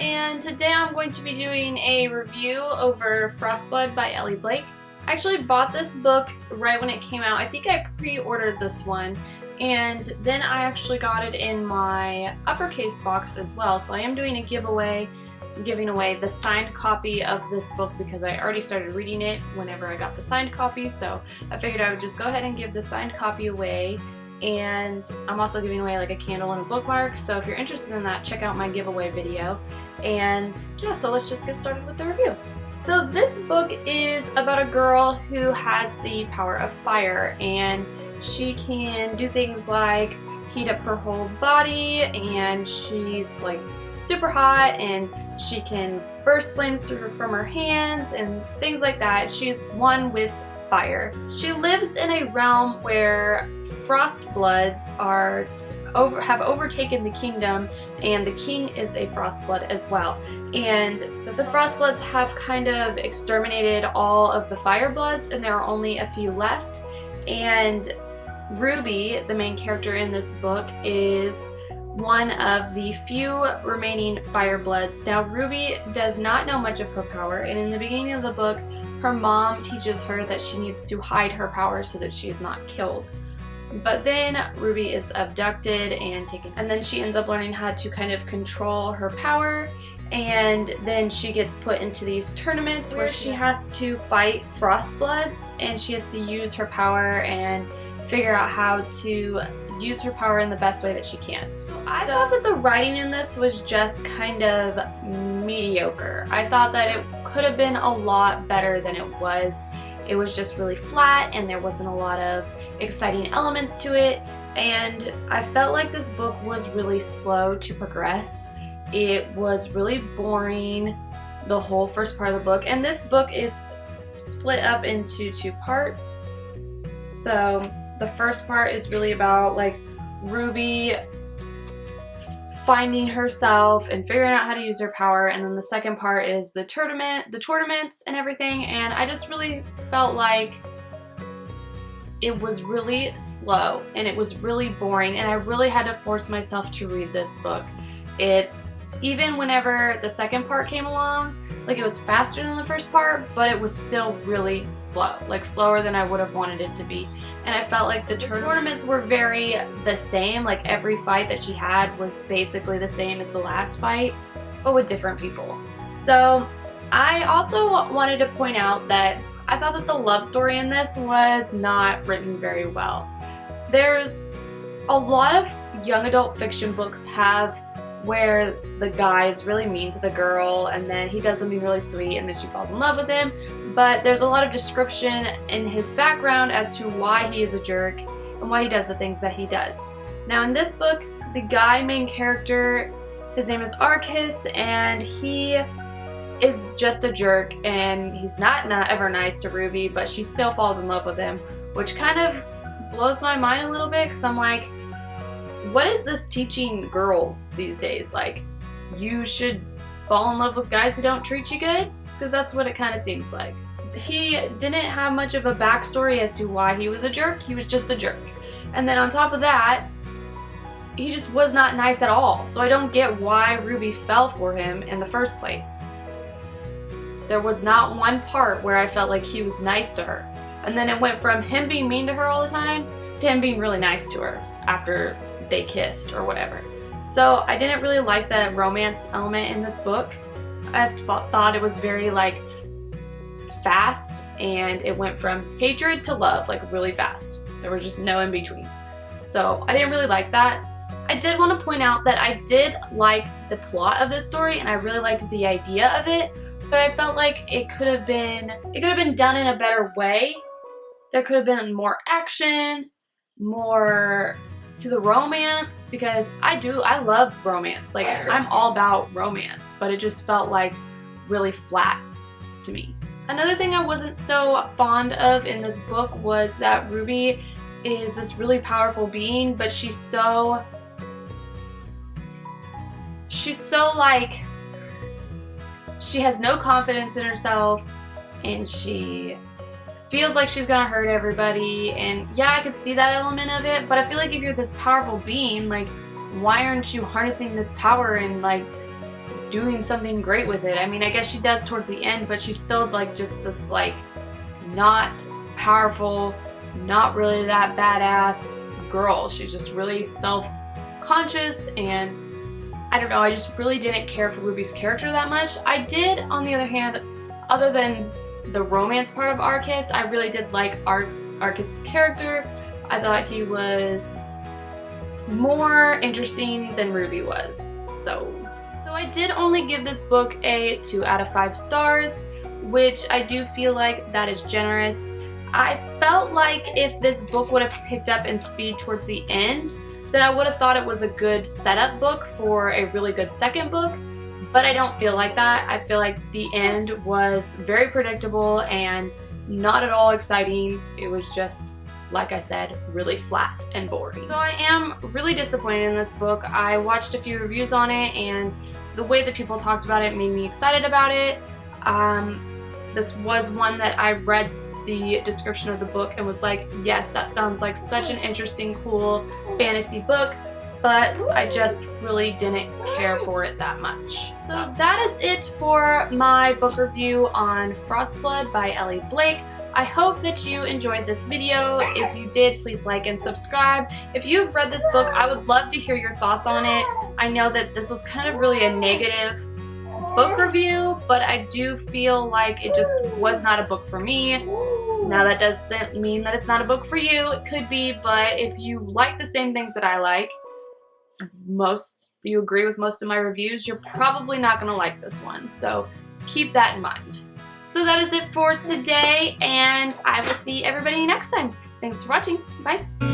and today I'm going to be doing a review over Frostblood by Ellie Blake. I actually bought this book right when it came out. I think I pre-ordered this one, and then I actually got it in my uppercase box as well. So I am doing a giveaway, giving away the signed copy of this book because I already started reading it whenever I got the signed copy. So I figured I would just go ahead and give the signed copy away. And I'm also giving away like a candle and a bookmark, so if you're interested in that, check out my giveaway video. And yeah, so let's just get started with the review. So this book is about a girl who has the power of fire, and she can do things like heat up her whole body, and she's like super hot, and she can burst flames from her hands and things like that. She's one with fire. She lives in a realm where Frostbloods have overtaken the kingdom, and the king is a Frostblood as well. And the Frostbloods have kind of exterminated all of the Firebloods, and there are only a few left. And Ruby, the main character in this book, is one of the few remaining Firebloods. Now, Ruby does not know much of her power, and in the beginning of the book, her mom teaches her that she needs to hide her power so that she is not killed. But then Ruby is abducted and taken, and then she ends up learning how to kind of control her power, and then she gets put into these tournaments where she has to fight Frostbloods, and she has to use her power and figure out how to use her power in the best way that she can. I thought that the writing in this was just kind of mediocre. I thought that it could have been a lot better than it was. It was just really flat, and there wasn't a lot of exciting elements to it, and I felt like this book was really slow to progress. It was really boring, the whole first part of the book, and this book is split up into two parts. So the first part is really about like Ruby finding herself and figuring out how to use her power, and then the second part is the tournaments and everything, and I just really felt like it was really slow and it was really boring, and I really had to force myself to read this book. Even whenever the second part came along, like, it was faster than the first part, but it was still really slow, like slower than I would have wanted it to be. And I felt like the tournaments were very the same, like every fight that she had was basically the same as the last fight, but with different people. So I also wanted to point out that I thought that the love story in this was not written very well. There's a lot of young adult fiction books have where the guy is really mean to the girl, and then he does something really sweet, and then she falls in love with him, but there's a lot of description in his background as to why he is a jerk and why he does the things that he does. Now in this book, the guy main character, his name is Arcus, and he is just a jerk, and he's not ever nice to Ruby, but she still falls in love with him, which kind of blows my mind a little bit, because I'm like, what is this teaching girls these days? Like, you should fall in love with guys who don't treat you good? Because that's what it kind of seems like. He didn't have much of a backstory as to why he was a jerk. He was just a jerk. And then on top of that, he just was not nice at all. So I don't get why Ruby fell for him in the first place. There was not one part where I felt like he was nice to her. And then it went from him being mean to her all the time to him being really nice to her after they kissed or whatever. So I didn't really like the romance element in this book. I thought it was very like fast, and it went from hatred to love like really fast. There was just no in between. So I didn't really like that. I did want to point out that I did like the plot of this story, and I really liked the idea of it, but I felt like it could have been done in a better way. There could have been more action, more to the romance, because I love romance. Like, I'm all about romance, but it just felt like really flat to me. Another thing I wasn't so fond of in this book was that Ruby is this really powerful being, but she's so like, she has no confidence in herself, and she feels like she's gonna hurt everybody. And yeah, I could see that element of it, but I feel like if you're this powerful being, like, why aren't you harnessing this power and like doing something great with it. I mean, I guess she does towards the end, but she's still like just this like not powerful, not really that badass girl. She's just really self-conscious, and I don't know, I just really didn't care for Ruby's character that much. I did, on the other hand, other than the romance part of Arcus, I really did like Arcus' character. I thought he was more interesting than Ruby was. So I did only give this book a 2 out of 5 stars, which I do feel like that is generous. I felt like if this book would have picked up in speed towards the end, then I would have thought it was a good setup book for a really good second book, but I don't feel like that. I feel like the end was very predictable and not at all exciting. It was just, like I said, really flat and boring. So I am really disappointed in this book. I watched a few reviews on it, and the way that people talked about it made me excited about it. This was one that I read the description of the book and was like, yes, that sounds like such an interesting, cool fantasy book, but I just really didn't care for it that much. So that is it for my book review on Frostblood by Ellie Blake. I hope that you enjoyed this video. If you did, please like and subscribe. If you've read this book, I would love to hear your thoughts on it. I know that this was kind of really a negative book review, but I do feel like it just was not a book for me. Now that doesn't mean that it's not a book for you. It could be, but if you like the same things that I like, you agree with most of my reviews, you're probably not going to like this one. So keep that in mind. So that is it for today, and I will see everybody next time. Thanks for watching. Bye.